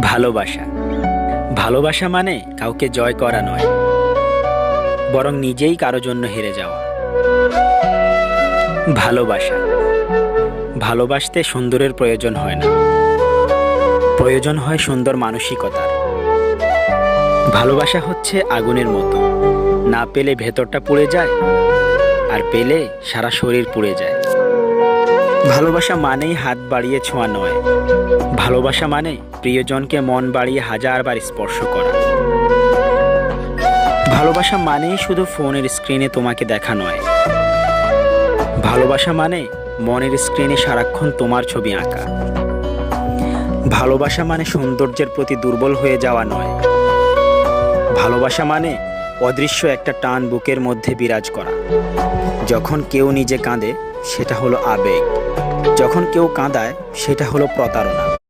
ভালোবাসা ভালোবাসা মানে কাউকে জয় করা নয়, বরং নিজেই কারো জন্য হেরে যাওয়া। ভালোবাসা ভালোবাসতে সুন্দরের প্রয়োজন হয় না, প্রয়োজন হয় সুন্দর মানসিকতার। ভালোবাসা হচ্ছে আগুনের মতো, না পেলে ভেতরটা পুড়ে যায়, আর পেলে সারা শরীর পুড়ে যায়। ভালোবাসা মানেই হাত বাড়িয়ে ছোঁয়া নয়, ভালোবাসা মানে প্রিয়জনকে মন বাড়িয়ে হাজারবার স্পর্শ করা। ভালোবাসা মানেই শুধু ফোনের স্ক্রিনে তোমাকে দেখা নয়, ভালোবাসা মানে মনের স্ক্রিনে সারাক্ষণ তোমার ছবি আঁকা। ভালোবাসা মানে সৌন্দর্যের প্রতি দুর্বল হয়ে যাওয়া নয়, ভালোবাসা মানে অদৃশ্য একটা টান বুকের মধ্যে বিরাজ করা। যখন কেউ নিজে কাঁদে সেটা হলো আবেগ, যখন কেউ কাঁদায় সেটা হলো প্রতারণা।